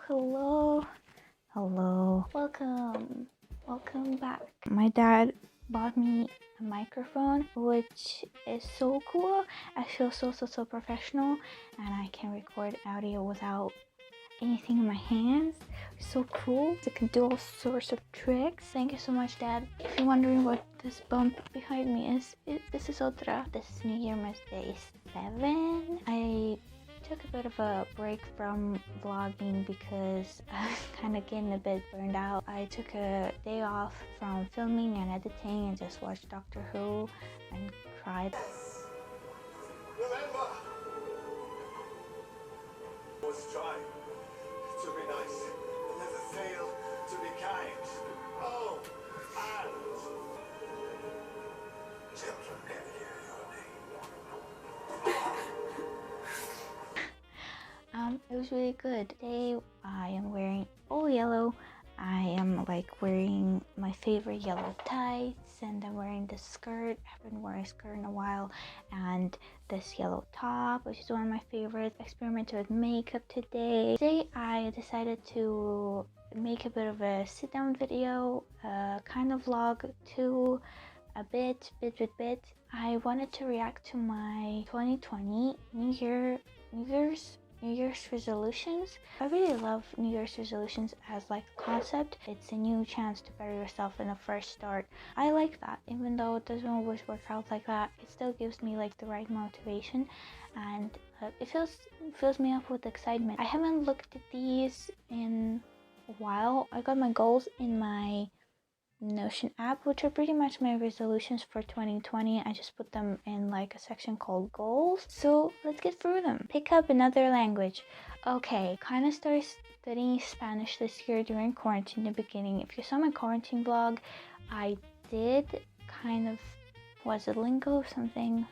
Hello. Welcome back. My dad bought me a microphone, which is so cool. I feel so professional, and I can record audio without anything in my hands. So cool. I can do all sorts of tricks. Thank you so much, Dad. If you're wondering what this bump behind me is, this is otra. This is New Year's Day 7. I took a bit of a break from vlogging because I was kind of getting a bit burned out. I took a day off from filming and editing and just watched Doctor Who and cried. Remember, always try to be nice, never fail to be kind. Oh, and children never hear your name. It was really good. Today I am wearing all yellow. I am like wearing my favorite yellow tights, and I'm wearing this skirt. I haven't worn a skirt in a while, and this yellow top, which is one of my favorites. Experimented with makeup today. Today I decided to make a bit of a sit down video, kind of vlog too, a bit. I wanted to react to my 2020 New Year's resolutions. I really love New Year's resolutions as like a concept. It's a new chance to better yourself in a fresh start. I like that, even though it doesn't always work out like that. It still gives me like the right motivation, and it fills me up with excitement. I haven't looked at these in a while. I got my goals in my Notion app, which are pretty much my resolutions for 2020. I just put them in like a section called goals. So let's get through them. Pick up another language. Okay, kind of started studying Spanish this year during quarantine in the beginning. If you saw my quarantine vlog, I did kind of, was it lingo something?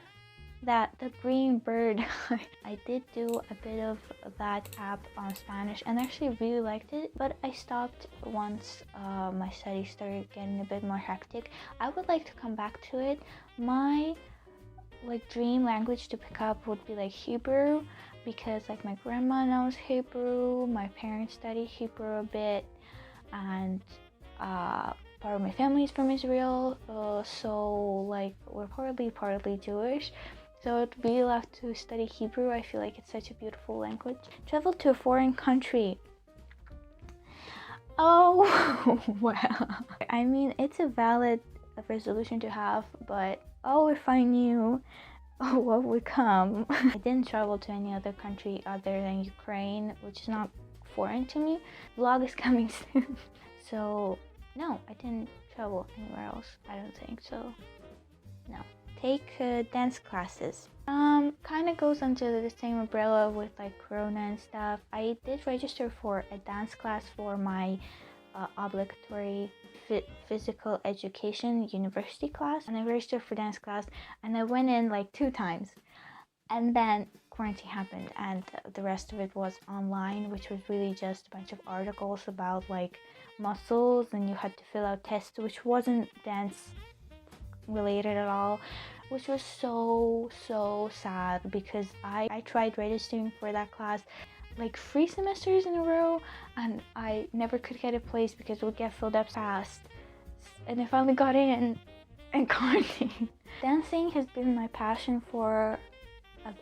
The green bird. I did do a bit of that app on Spanish and actually really liked it, but I stopped once my studies started getting a bit more hectic. I would like to come back to it. My like dream language to pick up would be like Hebrew, because like my grandma knows Hebrew, my parents study Hebrew a bit, and part of my family is from Israel, so like we're partly Jewish. So it would be love to study Hebrew. I feel like it's such a beautiful language. Travel to a foreign country. Oh, well. I mean, it's a valid resolution to have, but oh, if I knew what would come. I didn't travel to any other country other than Ukraine, which is not foreign to me. Vlog is coming soon. So, no, I didn't travel anywhere else. I don't think so. No. Take dance classes. Kind of goes under the same umbrella with like Corona and stuff. I did register for a dance class for my obligatory physical education university class, and I registered for dance class, and I went in like 2 times, and then quarantine happened, and the rest of it was online, which was really just a bunch of articles about like muscles, and you had to fill out tests, which wasn't dance related at all, which was so sad, because I tried registering for that class like 3 semesters in a row, and I never could get a place because it would get filled up fast, and I finally got in and quarantine. Dancing has been my passion for a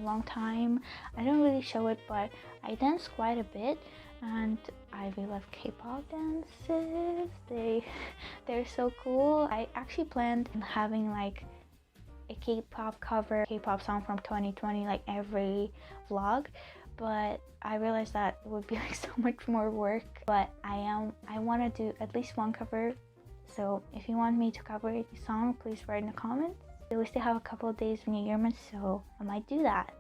long time. I don't really show it, but I dance quite a bit, and I really love K-pop dances. They're so cool. I actually planned on having like a K-pop song from 2020 like every vlog, but I realized that it would be like so much more work. But I want to do at least one cover, so if you want me to cover a song, please write in the comments. We still have a couple of days of New Year's, so I might do that.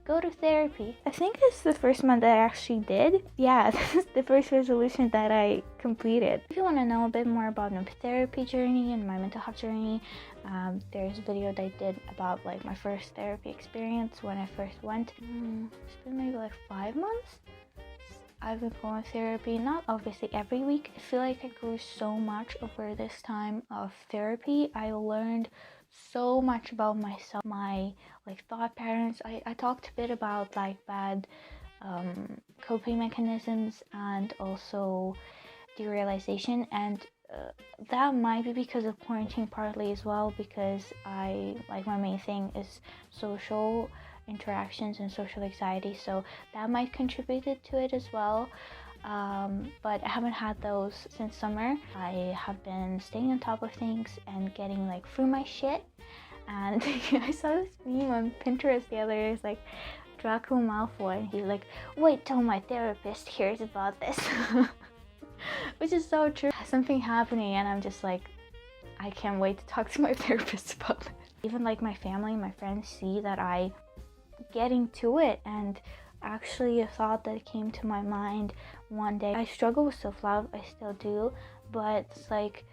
Go to therapy. I think this is the first month that I actually did. Yeah, this is the first resolution that I completed. If you want to know a bit more about my therapy journey and my mental health journey, there's a video that I did about like my first therapy experience when I first went. It's been maybe like 5 months. I've been going to therapy, not obviously every week. I feel like I grew so much over this time of therapy. I learned so much about myself, my like thought patterns. I talked a bit about like bad coping mechanisms and also derealization. And that might be because of quarantine partly as well, because I like my main thing is social interactions and social anxiety, so that might contributed to it as well. But I haven't had those since summer. I have been staying on top of things and getting like through my shit. And I saw this meme on Pinterest the other day. It's like Draco Malfoy, and he's like, wait till my therapist hears about this. Which is so true. Something happening and I'm just like, I can't wait to talk to my therapist about it. Even like my family, my friends see that I get into it, and actually a thought that came to my mind one day. I struggle with self-love, I still do, but it's like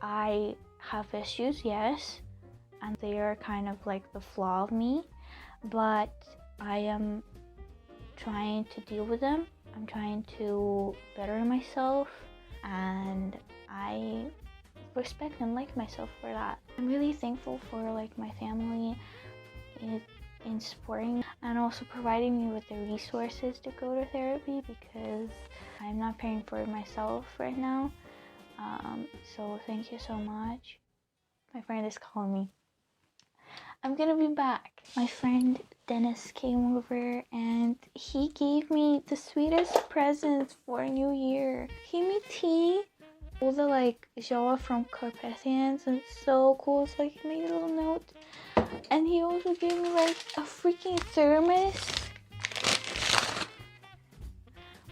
I have issues, yes, and they are kind of like the flaw of me, but I am trying to deal with them. I'm trying to better myself, and I respect and like myself for that. I'm really thankful for like my family in supporting and also providing me with the resources to go to therapy, because I'm not paying for it myself right now. So thank you so much. My friend is calling me. I'm gonna be back. My friend Dennis came over and he gave me the sweetest presents for New Year. He gave me tea, all the like joa from Carpathians, and it's so cool. It's like he made a little note. And he also gave me like a freaking thermos.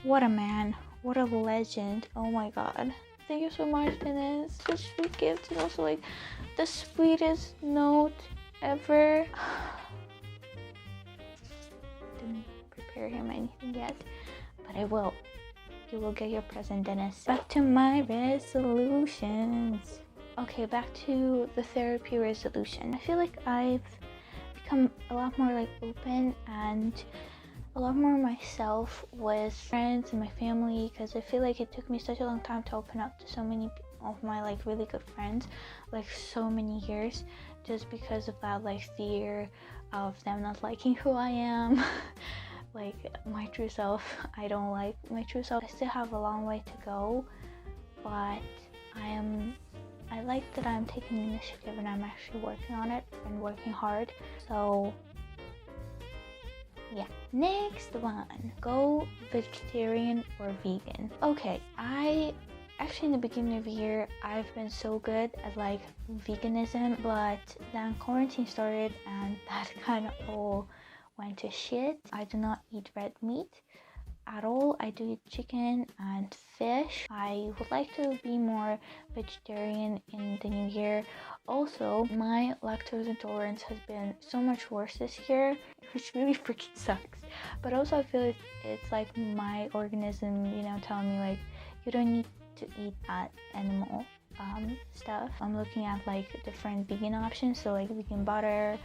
What a man. What a legend. Oh my god. Thank you so much, Dennis. Such sweet gift, and also like the sweetest note ever. Didn't prepare him anything yet, but I will. You will get your present, Dennis. Back to my resolutions. Okay, back to the therapy resolution. I feel like I've become a lot more like open and a lot more myself with friends and my family, because I feel like it took me such a long time to open up to so many of my like really good friends, like so many years, just because of that like fear of them not liking who I am. Like my true self, I don't like my true self. I still have a long way to go, but I like that I'm taking initiative and I'm actually working on it and working hard. So yeah. Next one, go vegetarian or vegan. Okay, I actually in the beginning of the year I've been so good at like veganism, but then quarantine started and that kind of all went to shit. I do not eat red meat at all. I do eat chicken and fish. I would like to be more vegetarian in the new year. Also, my lactose intolerance has been so much worse this year, which really freaking sucks. But also I feel it's like my organism, you know, telling me like, you don't need to eat that animal stuff. I'm looking at like different vegan options, so like vegan butter,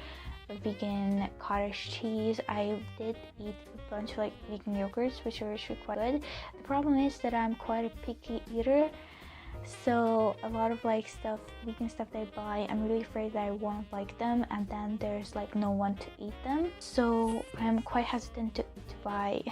vegan cottage cheese. I did eat a bunch of like vegan yogurts, which are actually quite good. The problem is that I'm quite a picky eater, so a lot of like vegan stuff that I buy, I'm really afraid that I won't like them, and then there's like no one to eat them. So I'm quite hesitant to buy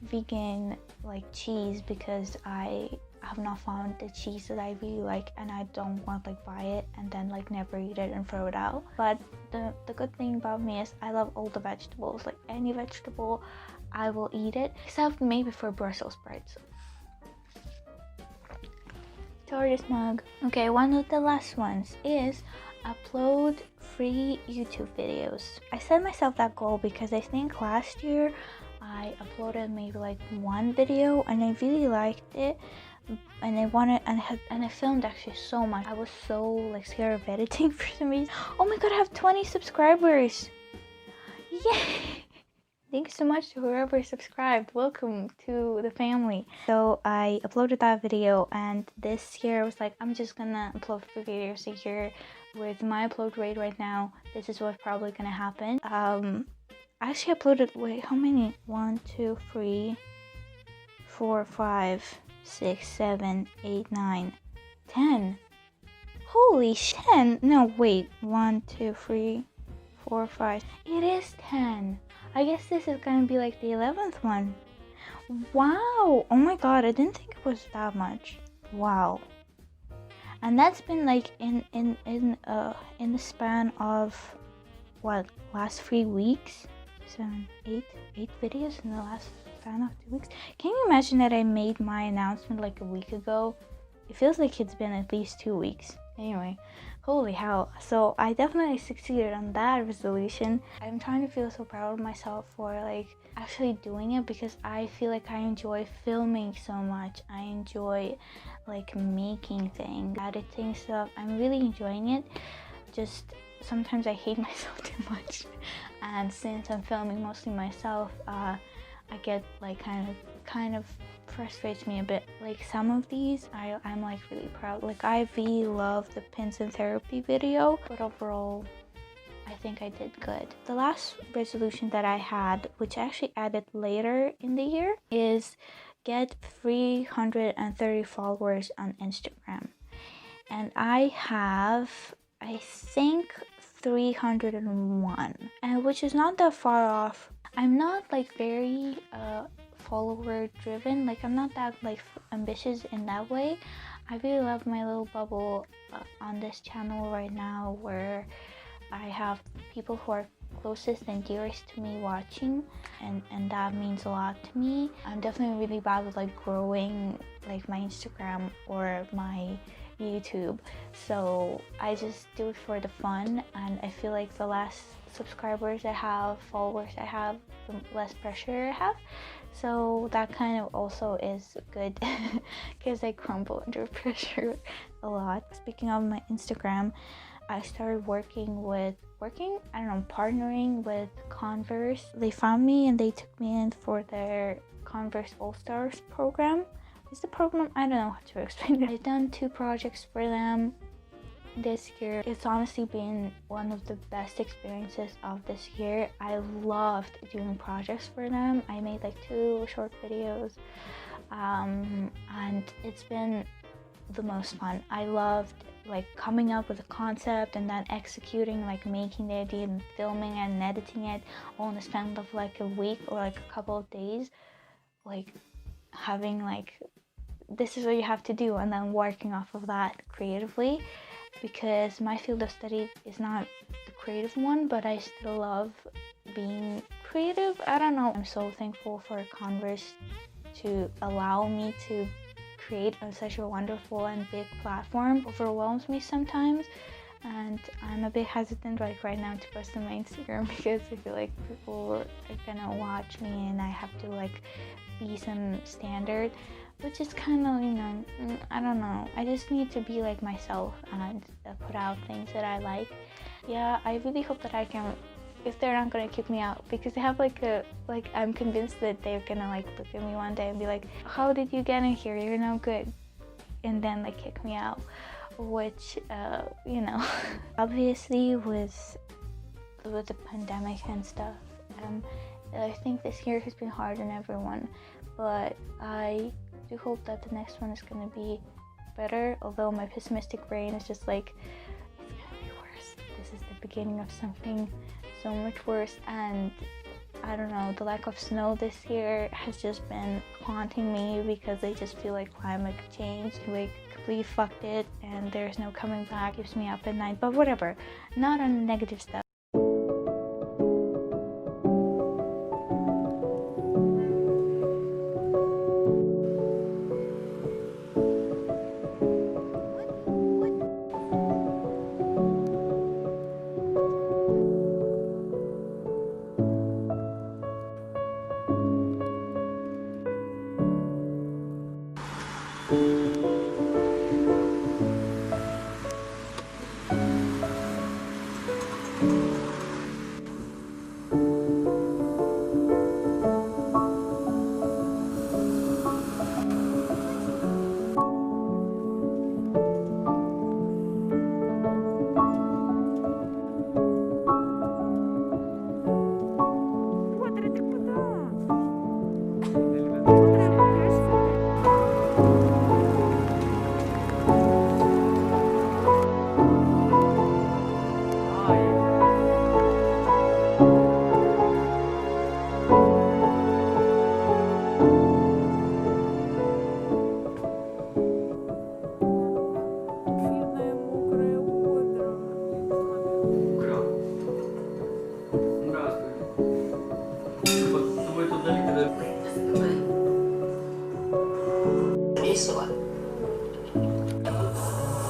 vegan like cheese, because I have not found the cheese that I really like, and I don't want like buy it and then like never eat it and throw it out. But the good thing about me is I love all the vegetables. Like any vegetable I will eat it, except maybe for Brussels sprouts. Tortoise mug. Okay, one of the last ones is upload free YouTube videos. I set myself that goal because I think last year I uploaded maybe like one video and I really liked it, and I filmed actually so much. I was so like scared of editing for some reason. Oh my god, I have 20 subscribers! Yay! Thank you so much to whoever subscribed. Welcome to the family. So I uploaded that video, and this year I was like, I'm just gonna upload 3 videos a year. With my upload rate right now, this is what's probably gonna happen. I actually uploaded, wait, how many? 1, 2, 3, 4, 5, 6, 7, 8, 9, 10. Holy shit! 10. No, wait. 1, 2, 3, 4, 5. It is 10. I guess this is gonna be like the 11th one. Wow! Oh my god, I didn't think it was that much. Wow. And that's been like in the span of what, last 3 weeks? 7, 8 videos in the last span of 2 weeks. Can you imagine that I made my announcement like a week ago? It feels like it's been at least 2 weeks. Anyway, holy hell. So I definitely succeeded on that resolution. I'm trying to feel so proud of myself for like actually doing it, because I feel like I enjoy filming so much. I enjoy like making things, editing stuff. I'm really enjoying it. Just sometimes I hate myself too much, and since I'm filming mostly myself, I get like kind of frustrates me a bit. Like some of these I'm like really proud. Like I really love the pins and therapy video, but overall I think I did good. The last resolution that I had, which I actually added later in the year, is get 330 followers on Instagram. And I have, I think, 301, and which is not that far off. I'm not like very follower driven, like I'm not that like ambitious in that way. I really love my little bubble on this channel right now, where I have people who are closest and dearest to me watching, and that means a lot to me. I'm definitely really bad with like growing like my Instagram or my YouTube, so I just do it for the fun, and I feel like the less subscribers I have, followers I have, the less pressure I have. So that kind of also is good because I crumble under pressure a lot. Speaking of my Instagram, I started partnering with Converse. They found me and they took me in for their Converse All-Stars program. Is the program? I don't know how to explain it. I've done 2 projects for them this year. It's honestly been one of the best experiences of this year. I loved doing projects for them. I made like 2 short videos, and it's been the most fun. I loved like coming up with a concept and then executing, like making the idea and filming and editing it all in the span of like a week or like a couple of days, like having like, this is what you have to do, and then working off of that creatively, because my field of study is not the creative one, but I still love being creative. I don't know. I'm so thankful for Converse to allow me to create on such a wonderful and big platform. Overwhelms me sometimes, and I'm a bit hesitant like right now to post on my Instagram because I feel like people are gonna watch me and I have to like be some standard, which is kind of, you know, I don't know. I just need to be like myself and put out things that I like. Yeah, I really hope that I can, if they're not gonna kick me out, because they have like I'm convinced that they're gonna like look at me one day and be like, how did you get in here, you're no good, and then like kick me out, which you know. Obviously with the pandemic and stuff, I think this year has been hard on everyone, but I do hope that the next one is gonna be better, although my pessimistic brain is just like, it's gonna be worse. This is the beginning of something so much worse. And I don't know, the lack of snow this year has just been haunting me, because I just feel like climate change like completely fucked it and there's no coming back. Keeps me up at night, but whatever, not on negative stuff. Весело.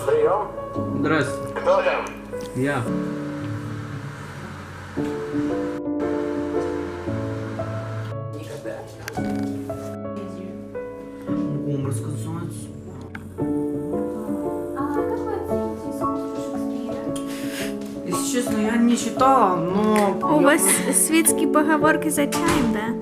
Прием. Здрасте. Кто там? Я. Могу вам рассказать. А как вы оцените искусство Шекспира? Если честно, я не читала, но... У вас светские поговорки за чаем, да?